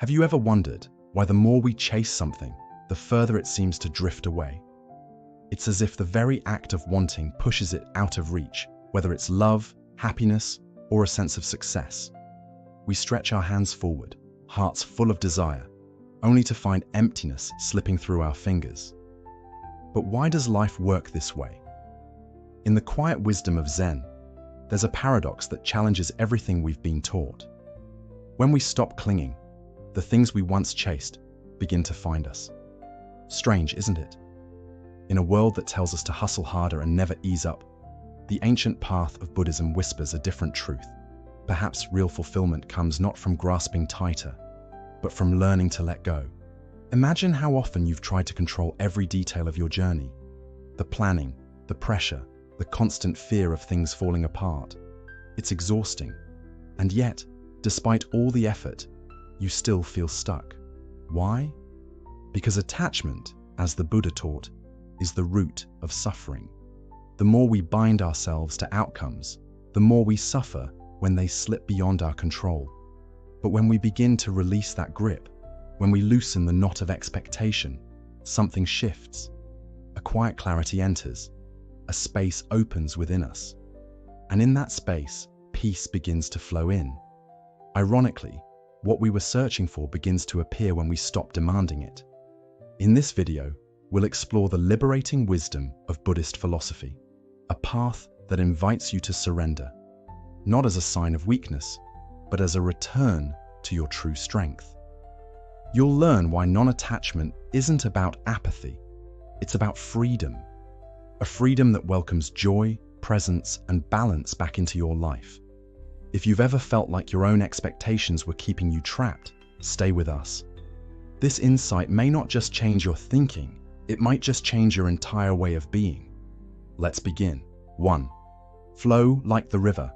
Have you ever wondered why the more we chase something, the further it seems to drift away? It's as if the very act of wanting pushes it out of reach, whether it's love, happiness, or a sense of success. We stretch our hands forward, hearts full of desire, only to find emptiness slipping through our fingers. But why does life work this way? In the quiet wisdom of Zen, there's a paradox that challenges everything we've been taught. When we stop clinging, the things we once chased begin to find us. Strange, isn't it? In a world that tells us to hustle harder and never ease up, the ancient path of Buddhism whispers a different truth. Perhaps real fulfillment comes not from grasping tighter, but from learning to let go. Imagine how often you've tried to control every detail of your journey. The planning, the pressure, the constant fear of things falling apart. It's exhausting. And yet, despite all the effort, you still feel stuck. Why? Because attachment, as the Buddha taught, is the root of suffering. The more we bind ourselves to outcomes, the more we suffer when they slip beyond our control. But when we begin to release that grip, when we loosen the knot of expectation, something shifts. A quiet clarity enters. A space opens within us. And in that space, peace begins to flow in. Ironically, what we were searching for begins to appear when we stop demanding it. In this video, we'll explore the liberating wisdom of Buddhist philosophy, a path that invites you to surrender, not as a sign of weakness, but as a return to your true strength. You'll learn why non-attachment isn't about apathy, it's about freedom, a freedom that welcomes joy, presence, and balance back into your life. If you've ever felt like your own expectations were keeping you trapped, stay with us. This insight may not just change your thinking, it might just change your entire way of being. Let's begin. 1. Flow like the river.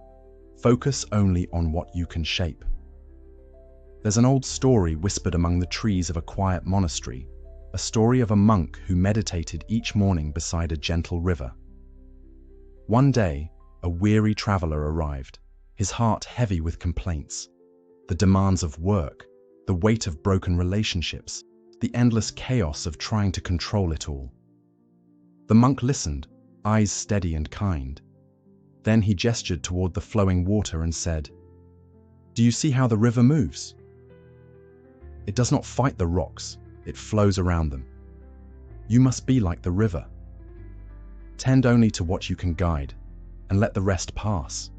Focus only on what you can shape. There's an old story whispered among the trees of a quiet monastery, a story of a monk who meditated each morning beside a gentle river. One day, a weary traveler arrived, his heart heavy with complaints, the demands of work, the weight of broken relationships, the endless chaos of trying to control it all. The monk listened, eyes steady and kind. Then he gestured toward the flowing water and said, "Do you see how the river moves? It does not fight the rocks, it flows around them. You must be like the river. Tend only to what you can guide, and let the rest pass."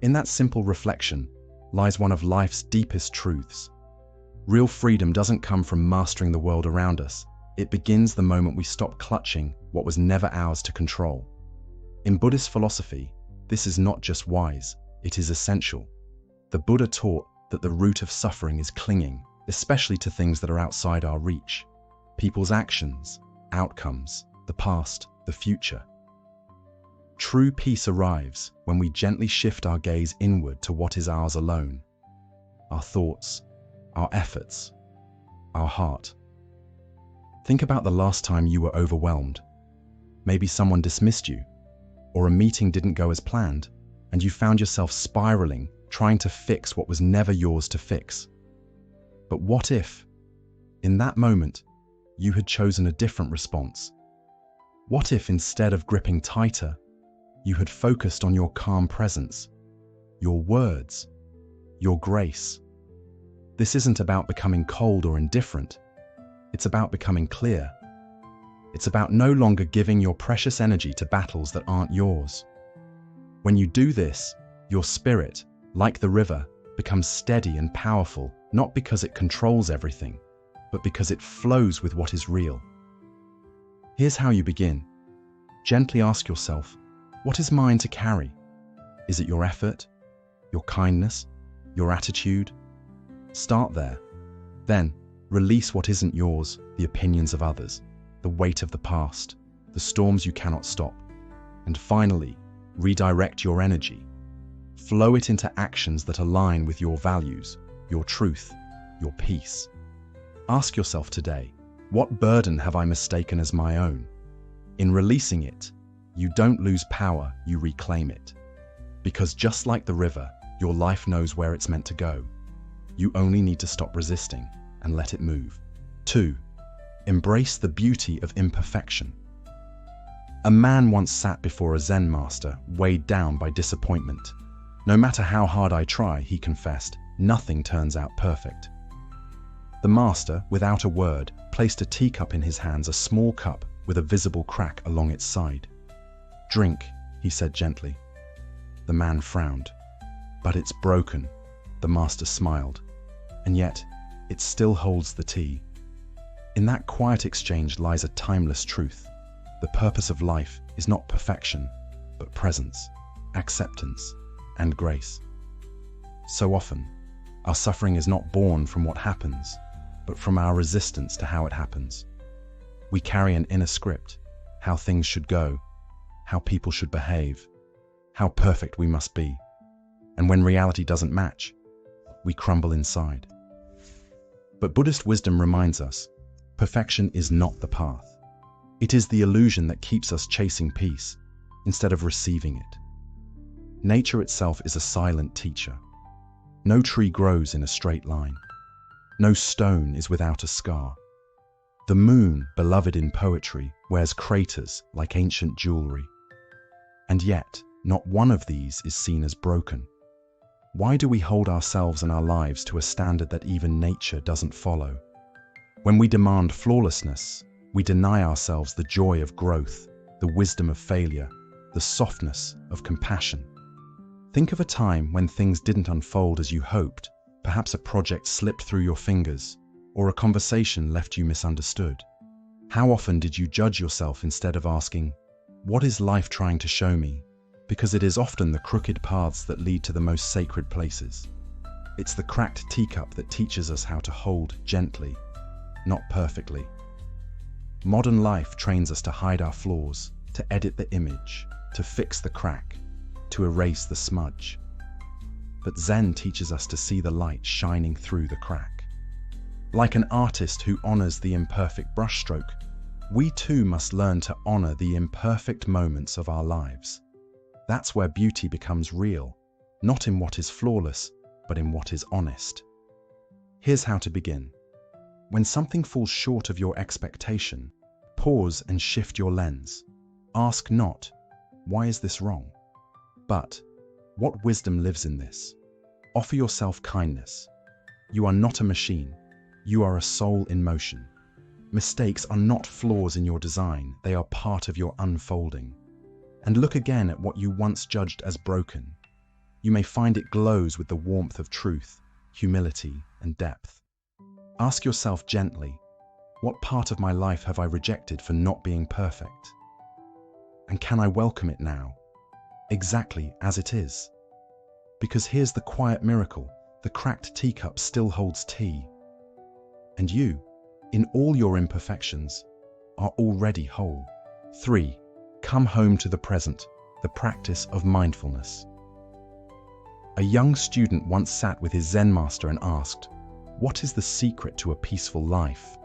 In that simple reflection lies one of life's deepest truths. Real freedom doesn't come from mastering the world around us. It begins the moment we stop clutching what was never ours to control. In Buddhist philosophy, this is not just wise, it is essential. The Buddha taught that the root of suffering is clinging, especially to things that are outside our reach. People's actions, outcomes, the past, the future. True peace arrives when we gently shift our gaze inward to what is ours alone. Our thoughts, our efforts, our heart. Think about the last time you were overwhelmed. Maybe someone dismissed you, or a meeting didn't go as planned, and you found yourself spiraling, trying to fix what was never yours to fix. But what if, in that moment, you had chosen a different response? What if instead of gripping tighter, you had focused on your calm presence, your words, your grace? This isn't about becoming cold or indifferent. It's about becoming clear. It's about no longer giving your precious energy to battles that aren't yours. When you do this, your spirit, like the river, becomes steady and powerful, not because it controls everything, but because it flows with what is real. Here's how you begin. Gently ask yourself, what is mine to carry? Is it your effort, your kindness, your attitude? Start there. Then, release what isn't yours, the opinions of others, the weight of the past, the storms you cannot stop. And finally, redirect your energy. Flow it into actions that align with your values, your truth, your peace. Ask yourself today, what burden have I mistaken as my own? In releasing it, you don't lose power, you reclaim it. Because just like the river, your life knows where it's meant to go. You only need to stop resisting and let it move. 2. Embrace the beauty of imperfection. A man once sat before a Zen master, weighed down by disappointment. No matter how hard I try, he confessed, nothing turns out perfect. The master, without a word, placed a teacup in his hands, a small cup with a visible crack along its side. "Drink," he said gently. The man frowned. "But it's broken," the master smiled. "And yet, it still holds the tea." In that quiet exchange lies a timeless truth. The purpose of life is not perfection, but presence, acceptance, and grace. So often, our suffering is not born from what happens, but from our resistance to how it happens. We carry an inner script, how things should go, how people should behave, how perfect we must be. And when reality doesn't match, we crumble inside. But Buddhist wisdom reminds us, perfection is not the path. It is the illusion that keeps us chasing peace instead of receiving it. Nature itself is a silent teacher. No tree grows in a straight line. No stone is without a scar. The moon, beloved in poetry, wears craters like ancient jewelry. And yet, not one of these is seen as broken. Why do we hold ourselves and our lives to a standard that even nature doesn't follow? When we demand flawlessness, we deny ourselves the joy of growth, the wisdom of failure, the softness of compassion. Think of a time when things didn't unfold as you hoped. Perhaps a project slipped through your fingers, or a conversation left you misunderstood. How often did you judge yourself instead of asking, "What is life trying to show me?" Because it is often the crooked paths that lead to the most sacred places. It's the cracked teacup that teaches us how to hold gently, not perfectly. Modern life trains us to hide our flaws, to edit the image, to fix the crack, to erase the smudge. But Zen teaches us to see the light shining through the crack. Like an artist who honors the imperfect brushstroke, we too must learn to honor the imperfect moments of our lives. That's where beauty becomes real, not in what is flawless, but in what is honest. Here's how to begin. When something falls short of your expectation, pause and shift your lens. Ask not, "Why is this wrong?" but, "What wisdom lives in this?" Offer yourself kindness. You are not a machine. You are a soul in motion. Mistakes are not flaws in your design. They are part of your unfolding. And look again at what you once judged as broken. You may find it glows with the warmth of truth, humility, and depth. Ask yourself gently, what part of my life have I rejected for not being perfect? And can I welcome it now, exactly as it is? Because here's the quiet miracle, the cracked teacup still holds tea. And you, in all your imperfections, are already whole. 3. Come home to the present, the practice of mindfulness. A young student once sat with his Zen master and asked, "What is the secret to a peaceful life?"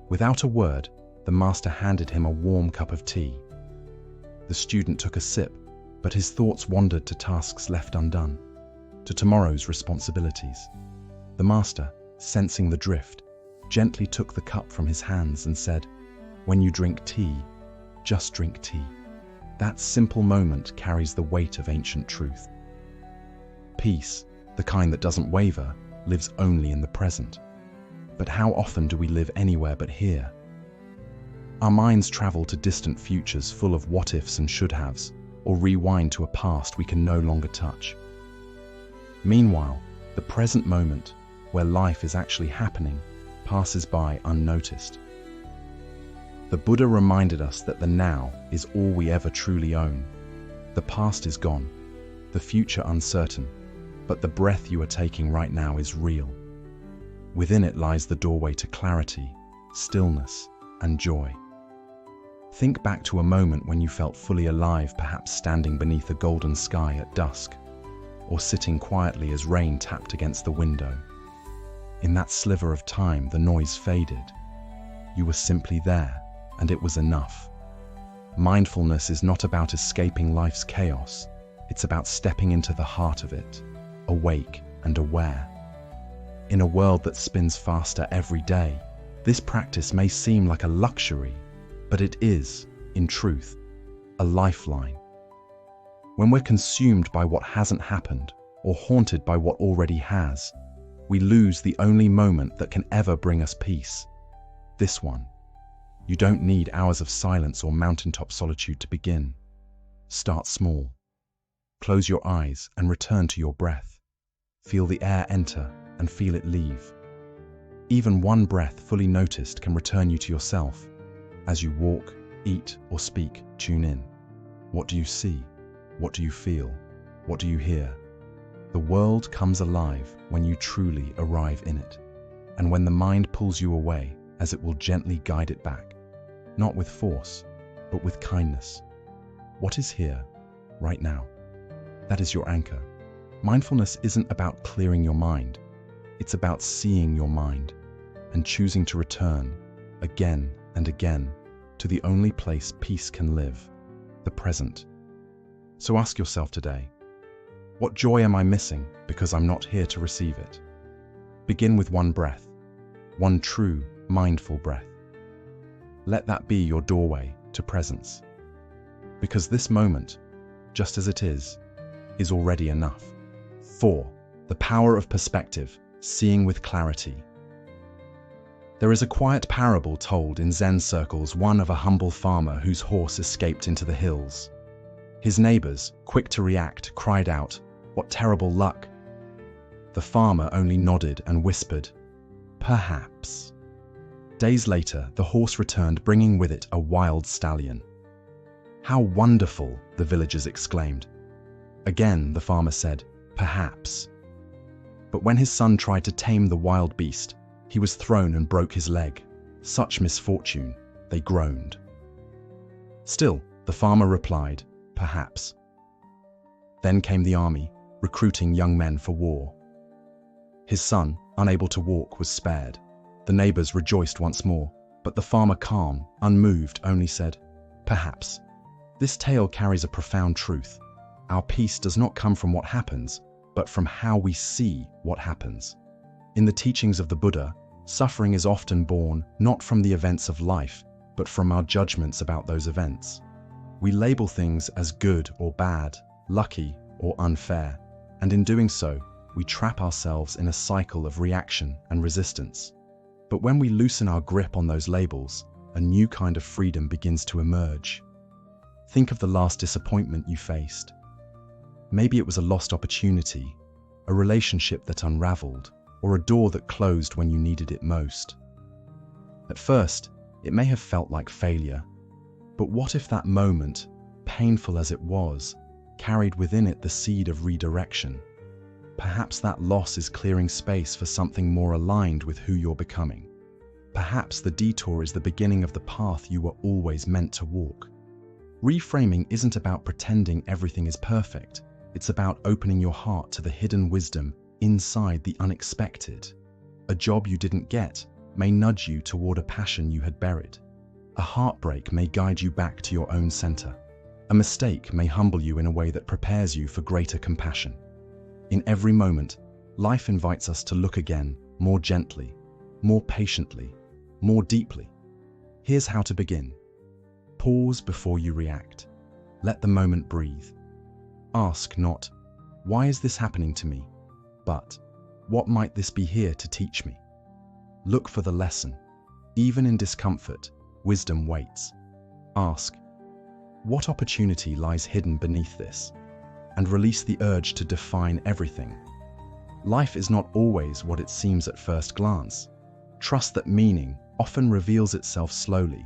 Without a word, the master handed him a warm cup of tea. The student took a sip, but his thoughts wandered to tasks left undone, to tomorrow's responsibilities. The master, sensing the drift, gently took the cup from his hands and said, "When you drink tea, just drink tea." That simple moment carries the weight of ancient truth. Peace, the kind that doesn't waver, lives only in the present. But how often do we live anywhere but here? Our minds travel to distant futures full of what-ifs and should-haves, or rewind to a past we can no longer touch. Meanwhile, the present moment, where life is actually happening, passes by unnoticed. The Buddha reminded us that the now is all we ever truly own. The past is gone, the future uncertain, but the breath you are taking right now is real. Within it lies the doorway to clarity, stillness, and joy. Think back to a moment when you felt fully alive, perhaps standing beneath a golden sky at dusk, or sitting quietly as rain tapped against the window. In that sliver of time, the noise faded. You were simply there, and it was enough. Mindfulness is not about escaping life's chaos. It's about stepping into the heart of it, awake and aware. In a world that spins faster every day, this practice may seem like a luxury, but it is, in truth, a lifeline. When we're consumed by what hasn't happened or haunted by what already has, we lose the only moment that can ever bring us peace. This one. You don't need hours of silence or mountaintop solitude to begin. Start small. Close your eyes and return to your breath. Feel the air enter and feel it leave. Even one breath fully noticed can return you to yourself. As you walk, eat, or speak, tune in. What do you see? What do you feel? What do you hear? The world comes alive when you truly arrive in it, and when the mind pulls you away, as it will gently guide it back, not with force, but with kindness. What is here, right now? That is your anchor. Mindfulness isn't about clearing your mind. It's about seeing your mind and choosing to return, again and again, to the only place peace can live, the present. So ask yourself today, what joy am I missing because I'm not here to receive it? Begin with one breath, one true, mindful breath. Let that be your doorway to presence. Because this moment, just as it is already enough. 4. The power of perspective, seeing with clarity. There is a quiet parable told in Zen circles, one of a humble farmer whose horse escaped into the hills. His neighbors, quick to react, cried out, "What terrible luck!" The farmer only nodded and whispered, "Perhaps." Days later, the horse returned, bringing with it a wild stallion. "How wonderful!" the villagers exclaimed. Again, the farmer said, "Perhaps." But when his son tried to tame the wild beast, he was thrown and broke his leg. Such misfortune, they groaned. Still, the farmer replied, "Perhaps." Then came the army, recruiting young men for war. His son, unable to walk, was spared. The neighbors rejoiced once more, but the farmer, calm, unmoved, only said, "Perhaps." This tale carries a profound truth. Our peace does not come from what happens, but from how we see what happens. In the teachings of the Buddha, suffering is often born not from the events of life, but from our judgments about those events. We label things as good or bad, lucky or unfair, and in doing so, we trap ourselves in a cycle of reaction and resistance. But when we loosen our grip on those labels, a new kind of freedom begins to emerge. Think of the last disappointment you faced. Maybe it was a lost opportunity, a relationship that unraveled, or a door that closed when you needed it most. At first, it may have felt like failure. But what if that moment, painful as it was, carried within it the seed of redirection? Perhaps that loss is clearing space for something more aligned with who you're becoming. Perhaps the detour is the beginning of the path you were always meant to walk. Reframing isn't about pretending everything is perfect. It's about opening your heart to the hidden wisdom inside the unexpected. A job you didn't get may nudge you toward a passion you had buried. A heartbreak may guide you back to your own center. A mistake may humble you in a way that prepares you for greater compassion. In every moment, life invites us to look again, more gently, more patiently, more deeply. Here's how to begin. Pause before you react. Let the moment breathe. Ask not, "Why is this happening to me?" but, "What might this be here to teach me?" Look for the lesson. Even in discomfort, wisdom waits. Ask, "What opportunity lies hidden beneath this?" and release the urge to define everything. Life is not always what it seems at first glance. Trust that meaning often reveals itself slowly,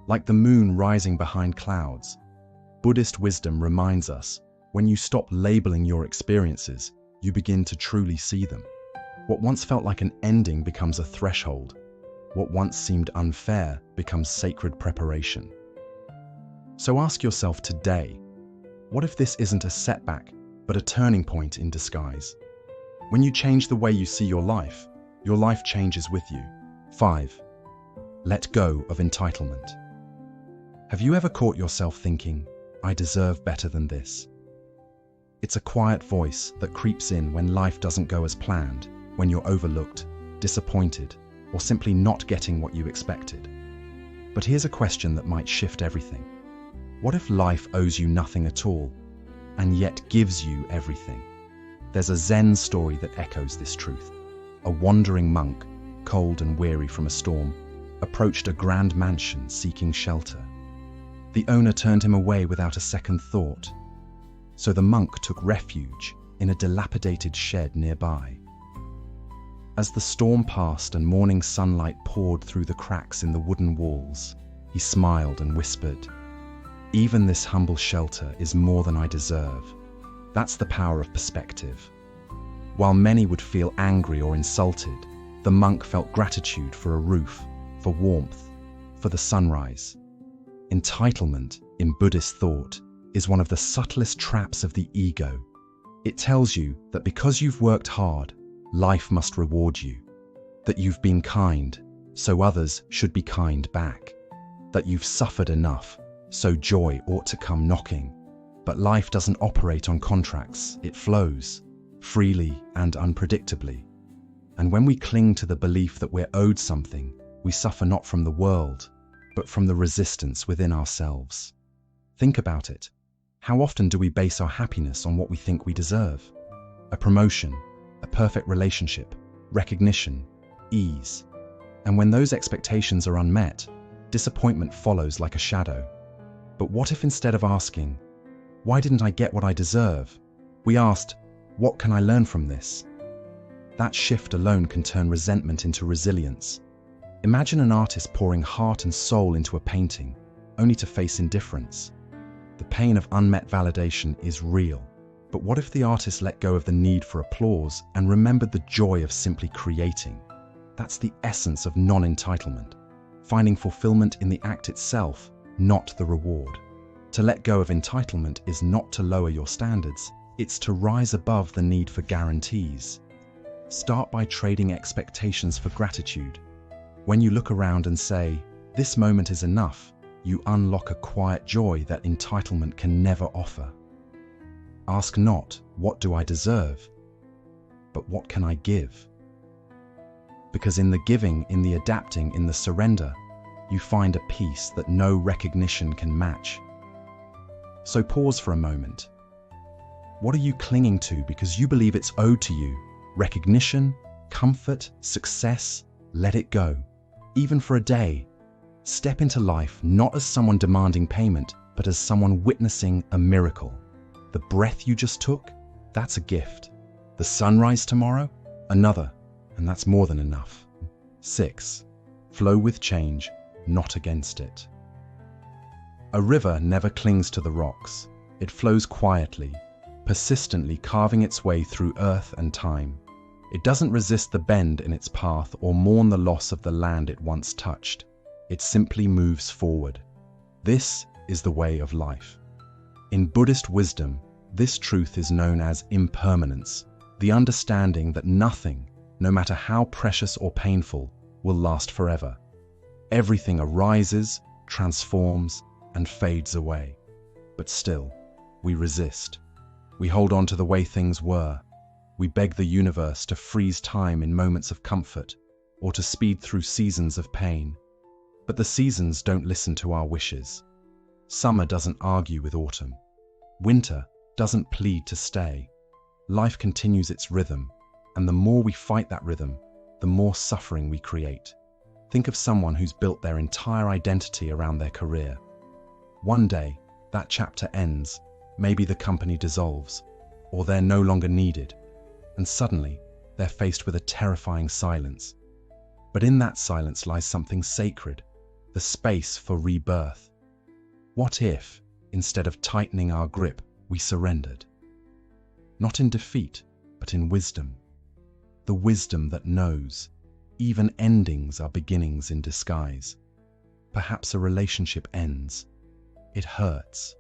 like the moon rising behind clouds. Buddhist wisdom reminds us, when you stop labeling your experiences, you begin to truly see them. What once felt like an ending becomes a threshold. What once seemed unfair becomes sacred preparation. So ask yourself today, what if this isn't a setback, but a turning point in disguise? When you change the way you see your life changes with you. 5. Let go of entitlement. Have you ever caught yourself thinking, "I deserve better than this"? It's a quiet voice that creeps in when life doesn't go as planned, when you're overlooked, disappointed, or simply not getting what you expected. But here's a question that might shift everything. What if life owes you nothing at all, and yet gives you everything? There's a Zen story that echoes this truth. A wandering monk, cold and weary from a storm, approached a grand mansion seeking shelter. The owner turned him away without a second thought. So the monk took refuge in a dilapidated shed nearby. As the storm passed and morning sunlight poured through the cracks in the wooden walls, he smiled and whispered, "Even this humble shelter is more than I deserve." That's the power of perspective. While many would feel angry or insulted, the monk felt gratitude for a roof, for warmth, for the sunrise. Entitlement, in Buddhist thought, is one of the subtlest traps of the ego. It tells you that because you've worked hard, life must reward you. That you've been kind, so others should be kind back. That you've suffered enough, so joy ought to come knocking. But life doesn't operate on contracts, it flows, freely and unpredictably. And when we cling to the belief that we're owed something, we suffer not from the world, but from the resistance within ourselves. Think about it. How often do we base our happiness on what we think we deserve? A promotion, a perfect relationship, recognition, ease. And when those expectations are unmet, disappointment follows like a shadow. But what if instead of asking, "Why didn't I get what I deserve?" we asked, "What can I learn from this?" That shift alone can turn resentment into resilience. Imagine an artist pouring heart and soul into a painting, only to face indifference. The pain of unmet validation is real. But what if the artist let go of the need for applause and remembered the joy of simply creating? That's the essence of non-entitlement. Finding fulfillment in the act itself, not the reward. To let go of entitlement is not to lower your standards, it's to rise above the need for guarantees. Start by trading expectations for gratitude. When you look around and say, "This moment is enough," you unlock a quiet joy that entitlement can never offer. Ask not, "What do I deserve?" but "What can I give?" Because in the giving, in the adapting, in the surrender, you find a peace that no recognition can match. So pause for a moment. What are you clinging to because you believe it's owed to you? Recognition, comfort, success? Let it go. Even for a day. Step into life not as someone demanding payment, but as someone witnessing a miracle. The breath you just took, that's a gift. The sunrise tomorrow, another, and that's more than enough. 6. Flow with change, not against it. A river never clings to the rocks. It flows quietly, persistently carving its way through earth and time. It doesn't resist the bend in its path or mourn the loss of the land it once touched. It simply moves forward. This is the way of life. In Buddhist wisdom, this truth is known as impermanence, the understanding that nothing, no matter how precious or painful, will last forever. Everything arises, transforms, and fades away. But still, we resist. We hold on to the way things were. We beg the universe to freeze time in moments of comfort, or to speed through seasons of pain. But the seasons don't listen to our wishes. Summer doesn't argue with autumn. Winter doesn't plead to stay. Life continues its rhythm, and the more we fight that rhythm, the more suffering we create. Think of someone who's built their entire identity around their career. One day, that chapter ends, maybe the company dissolves, or they're no longer needed, and suddenly, they're faced with a terrifying silence. But in that silence lies something sacred, the space for rebirth. What if, instead of tightening our grip, we surrendered? Not in defeat, but in wisdom. The wisdom that knows, even endings are beginnings in disguise. Perhaps a relationship ends. It hurts.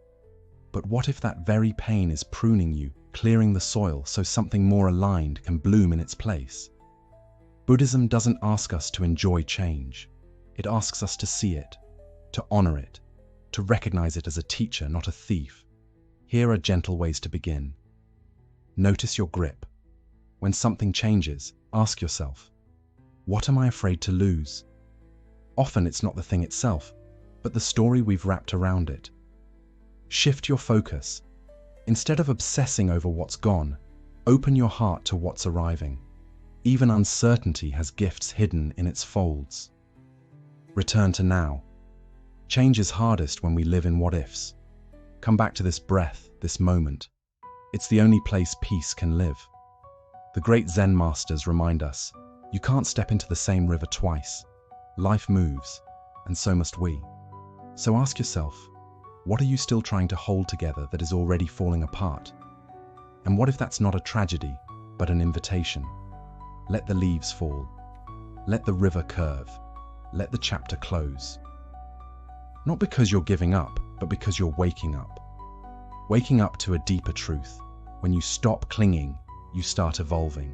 But what if that very pain is pruning you, clearing the soil so something more aligned can bloom in its place? Buddhism doesn't ask us to enjoy change. It asks us to see it, to honor it, to recognize it as a teacher, not a thief. Here are gentle ways to begin. Notice your grip. When something changes, Ask yourself, what am I afraid to lose? Often it's not the thing itself, but the story we've wrapped around it. Shift your focus. Instead of obsessing over what's gone, open your heart to what's arriving. Even uncertainty has gifts hidden in its folds. Return to now. Change is hardest when we live in what-ifs. Come back to this breath, this moment. It's the only place peace can live. The great Zen masters remind us, you can't step into the same river twice. Life moves, and so must we. So ask yourself, what are you still trying to hold together that is already falling apart? And what if that's not a tragedy, but an invitation? Let the leaves fall. Let the river curve. Let the chapter close. Not because you're giving up, but because you're waking up. Waking up to a deeper truth. When you stop clinging, you start evolving.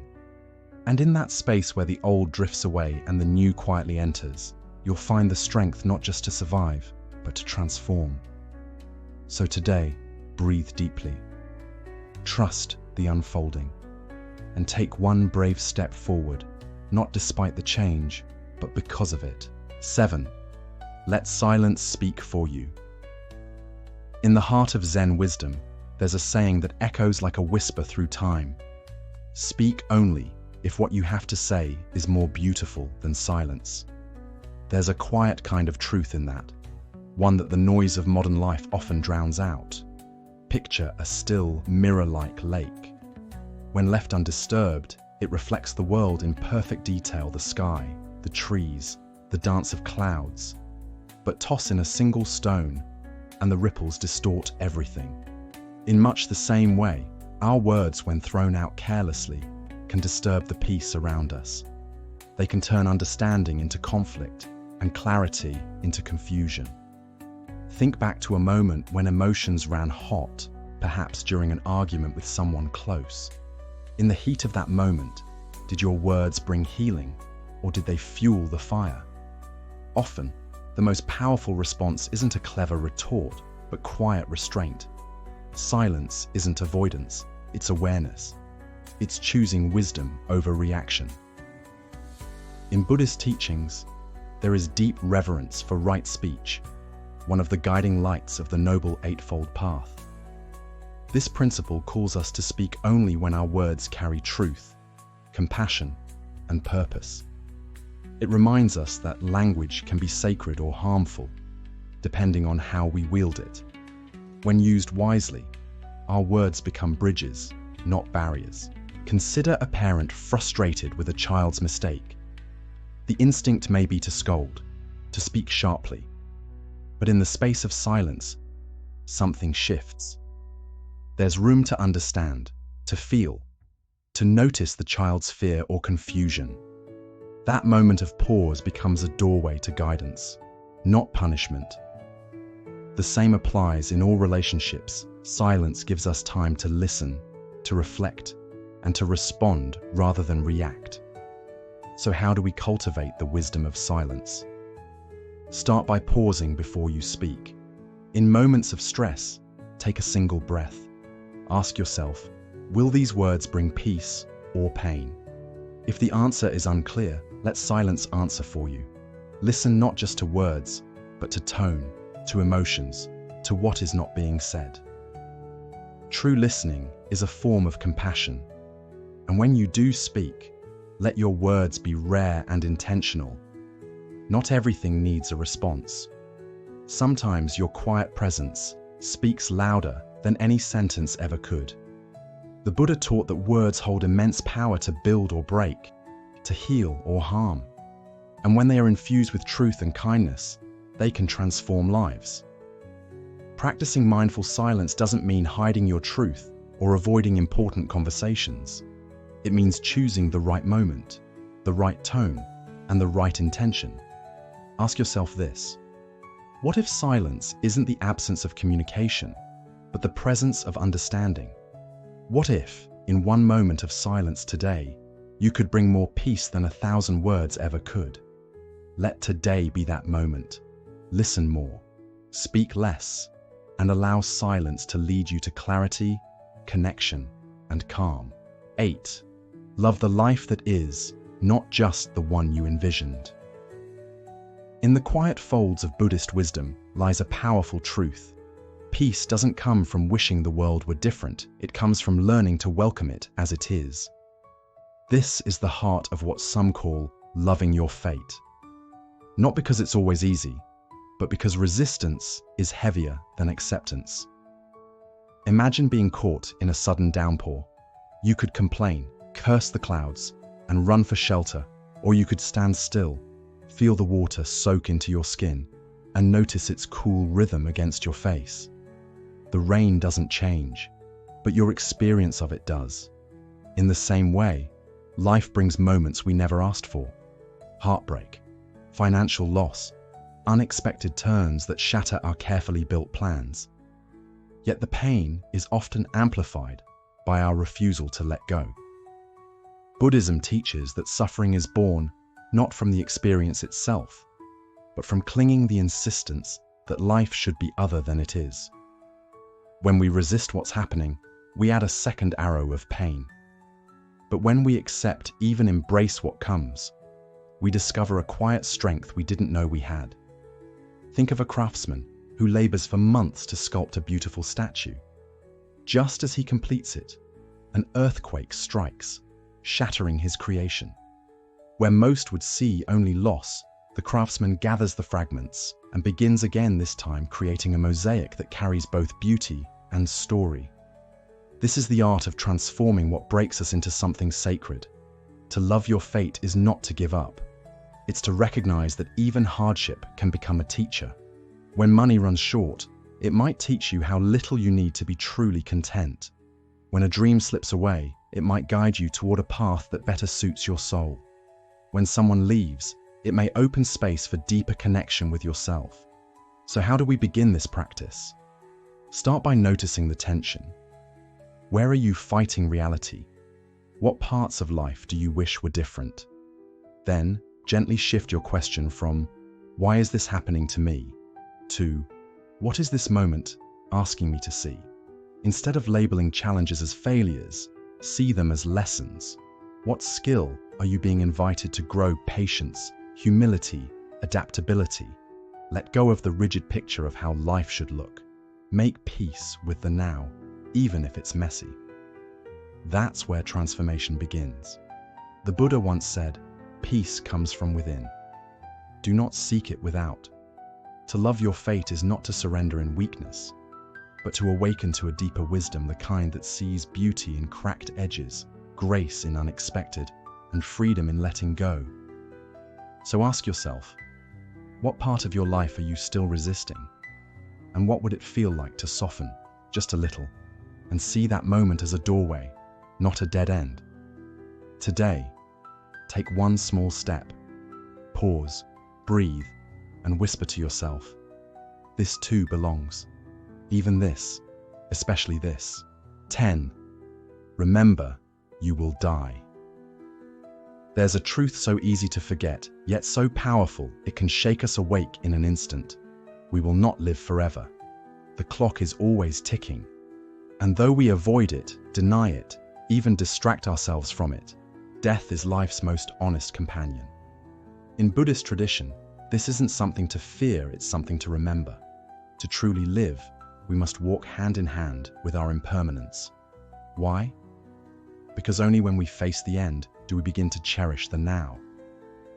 And in that space where the old drifts away and the new quietly enters, you'll find the strength not just to survive, but to transform. So today, breathe deeply. Trust the unfolding. And take one brave step forward, not despite the change, but because of it. 7. Let silence speak for you. In the heart of Zen wisdom, there's a saying that echoes like a whisper through time. Speak only if what you have to say is more beautiful than silence. There's a quiet kind of truth in that, one that the noise of modern life often drowns out. Picture a still, mirror-like lake. When left undisturbed, it reflects the world in perfect detail: the sky, the trees, the dance of clouds. But toss in a single stone, and the ripples distort everything. In much the same way, our words, when thrown out carelessly, can disturb the peace around us. They can turn understanding into conflict and clarity into confusion. Think back to a moment when emotions ran hot, perhaps during an argument with someone close. In the heat of that moment, did your words bring healing, or did they fuel the fire? Often, the most powerful response isn't a clever retort, but quiet restraint. Silence isn't avoidance, it's awareness. It's choosing wisdom over reaction. In Buddhist teachings, there is deep reverence for right speech, one of the guiding lights of the Noble Eightfold Path. This principle calls us to speak only when our words carry truth, compassion, and purpose. It reminds us that language can be sacred or harmful, depending on how we wield it. When used wisely, our words become bridges, not barriers. Consider a parent frustrated with a child's mistake. The instinct may be to scold, to speak sharply. But in the space of silence, something shifts. There's room to understand, to feel, to notice the child's fear or confusion. That moment of pause becomes a doorway to guidance, not punishment. The same applies in all relationships. Silence gives us time to listen, to reflect, and to respond rather than react. So how do we cultivate the wisdom of silence? Start by pausing before you speak. In moments of stress, take a single breath. Ask yourself, will these words bring peace or pain? If the answer is unclear, let silence answer for you. Listen not just to words, but to tone, to emotions, to what is not being said. True listening is a form of compassion. And when you do speak, let your words be rare and intentional. Not everything needs a response. Sometimes your quiet presence speaks louder than any sentence ever could. The Buddha taught that words hold immense power to build or break, to heal or harm. And when they are infused with truth and kindness, they can transform lives. Practicing mindful silence doesn't mean hiding your truth or avoiding important conversations. It means choosing the right moment, the right tone, and the right intention. Ask yourself this: what if silence isn't the absence of communication, but the presence of understanding? What if, in one moment of silence today, you could bring more peace than 1,000 words ever could? Let today be that moment. Listen more, speak less, and allow silence to lead you to clarity, connection, and calm. 8. Love the life that is, not just the one you envisioned. In the quiet folds of Buddhist wisdom lies a powerful truth. Peace doesn't come from wishing the world were different, it comes from learning to welcome it as it is. This is the heart of what some call loving your fate. Not because it's always easy, but because resistance is heavier than acceptance. Imagine being caught in a sudden downpour. You could complain, curse the clouds, and run for shelter, or you could stand still, feel the water soak into your skin, and notice its cool rhythm against your face. The rain doesn't change, but your experience of it does. In the same way, life brings moments we never asked for. Heartbreak, financial loss, unexpected turns that shatter our carefully built plans. Yet the pain is often amplified by our refusal to let go. Buddhism teaches that suffering is born not from the experience itself, but from clinging the insistence that life should be other than it is. When we resist what's happening, we add a second arrow of pain. But when we accept, even embrace what comes, we discover a quiet strength we didn't know we had. Think of a craftsman who labors for months to sculpt a beautiful statue. Just as he completes it, an earthquake strikes, shattering his creation. Where most would see only loss, the craftsman gathers the fragments and begins again, this time creating a mosaic that carries both beauty and story. This is the art of transforming what breaks us into something sacred. To love your fate is not to give up. It's to recognize that even hardship can become a teacher. When money runs short, it might teach you how little you need to be truly content. When a dream slips away, it might guide you toward a path that better suits your soul. When someone leaves, it may open space for deeper connection with yourself. So how do we begin this practice? Start by noticing the tension. Where are you fighting reality? What parts of life do you wish were different? Then, gently shift your question from, "Why is this happening to me?" to, "What is this moment asking me to see?" Instead of labeling challenges as failures, see them as lessons. What skill are you being invited to grow? Patience, humility, adaptability. Let go of the rigid picture of how life should look. Make peace with the now, even if it's messy. That's where transformation begins. The Buddha once said, "Peace comes from within. Do not seek it without." To love your fate is not to surrender in weakness, but to awaken to a deeper wisdom, the kind that sees beauty in cracked edges, grace in unexpected, and freedom in letting go. So ask yourself, what part of your life are you still resisting? And what would it feel like to soften, just a little, and see that moment as a doorway, not a dead end? Today, take one small step. Pause, breathe, and whisper to yourself, "This too belongs. Even this, especially this." 10. Remember, you will die. There's a truth so easy to forget, yet so powerful it can shake us awake in an instant. We will not live forever. The clock is always ticking. And though we avoid it, deny it, even distract ourselves from it, death is life's most honest companion. In Buddhist tradition, this isn't something to fear, it's something to remember. To truly live, we must walk hand in hand with our impermanence. Why? Because only when we face the end do we begin to cherish the now.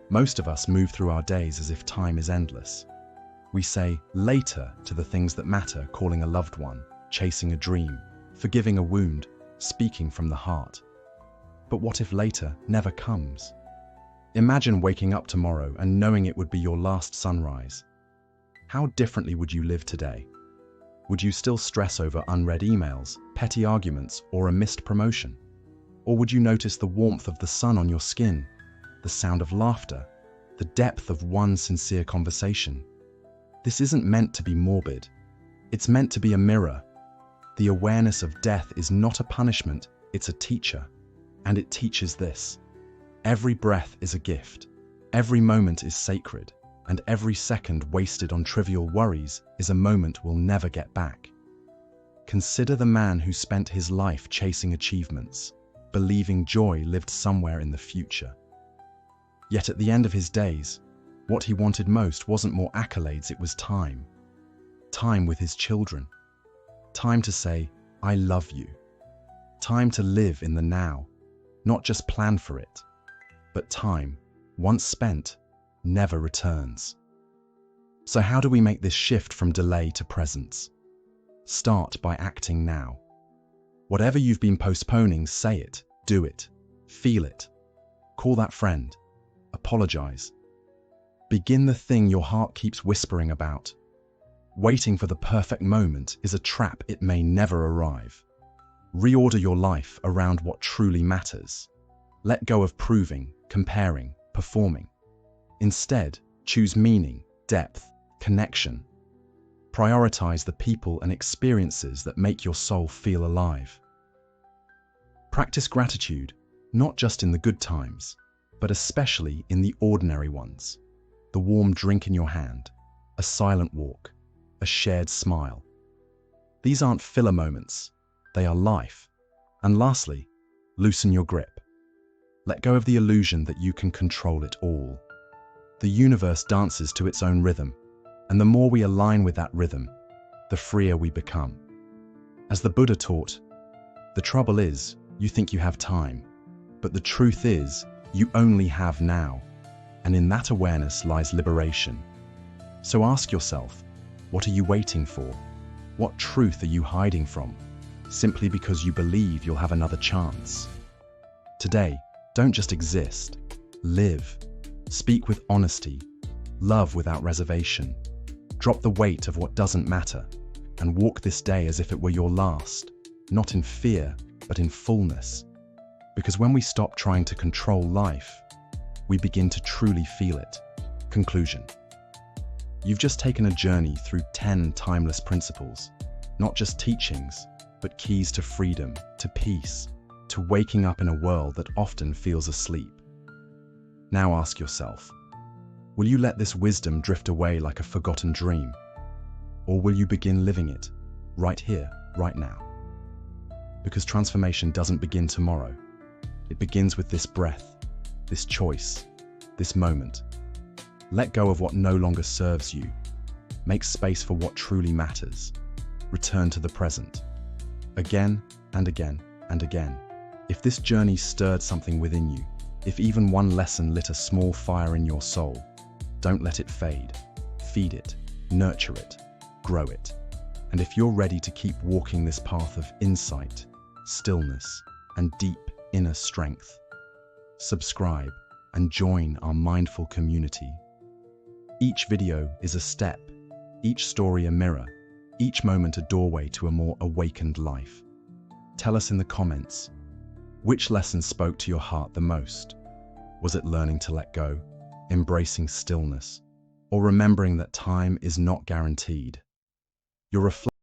Most of us move through our days as if time is endless. We say later to the things that matter, calling a loved one, chasing a dream, forgiving a wound, speaking from the heart. But what if later never comes? Imagine waking up tomorrow and knowing it would be your last sunrise. How differently would you live today? Would you still stress over unread emails, petty arguments, or a missed promotion? Or would you notice the warmth of the sun on your skin, the sound of laughter, the depth of one sincere conversation? This isn't meant to be morbid. It's meant to be a mirror. The awareness of death is not a punishment, it's a teacher. And it teaches this: every breath is a gift, every moment is sacred, and every second wasted on trivial worries is a moment we'll never get back. Consider the man who spent his life chasing achievements. believing joy lived somewhere in the future. Yet at the end of his days, what he wanted most wasn't more accolades, it was time. Time with his children. Time to say, "I love you." Time to live in the now, not just plan for it. But time, once spent, never returns. So how do we make this shift from delay to presence? Start by acting now. Whatever you've been postponing, say it, do it, feel it. Call that friend. Apologize. Begin the thing your heart keeps whispering about. Waiting for the perfect moment is a trap, it may never arrive. Reorder your life around what truly matters. Let go of proving, comparing, performing. Instead, choose meaning, depth, connection. Prioritize the people and experiences that make your soul feel alive. Practice gratitude, not just in the good times, but especially in the ordinary ones. The warm drink in your hand, a silent walk, a shared smile. These aren't filler moments, they are life. And lastly, loosen your grip. Let go of the illusion that you can control it all. The universe dances to its own rhythm, and the more we align with that rhythm, the freer we become. As the Buddha taught, the trouble is, you think you have time, but the truth is, you only have now, and in that awareness lies liberation. So ask yourself, what are you waiting for? What truth are you hiding from, simply because you believe you'll have another chance? Today, don't just exist, live. Speak with honesty, love without reservation. Drop the weight of what doesn't matter, and walk this day as if it were your last, not in fear, but in fullness. Because when we stop trying to control life, we begin to truly feel it. Conclusion. You've just taken a journey through 10 timeless principles, not just teachings, but keys to freedom, to peace, to waking up in a world that often feels asleep. Now ask yourself, will you let this wisdom drift away like a forgotten dream? Or will you begin living it, right here, right now? Because transformation doesn't begin tomorrow. It begins with this breath, this choice, this moment. Let go of what no longer serves you. Make space for what truly matters. Return to the present. Again and again and again. If this journey stirred something within you, if even one lesson lit a small fire in your soul, don't let it fade. Feed it, nurture it, grow it. And if you're ready to keep walking this path of insight, stillness, and deep inner strength, subscribe and join our mindful community. Each video is a step, each story a mirror, each moment a doorway to a more awakened life. Tell us in the comments, which lesson spoke to your heart the most? Was it learning to let go, embracing stillness, or remembering that time is not guaranteed? Your reflection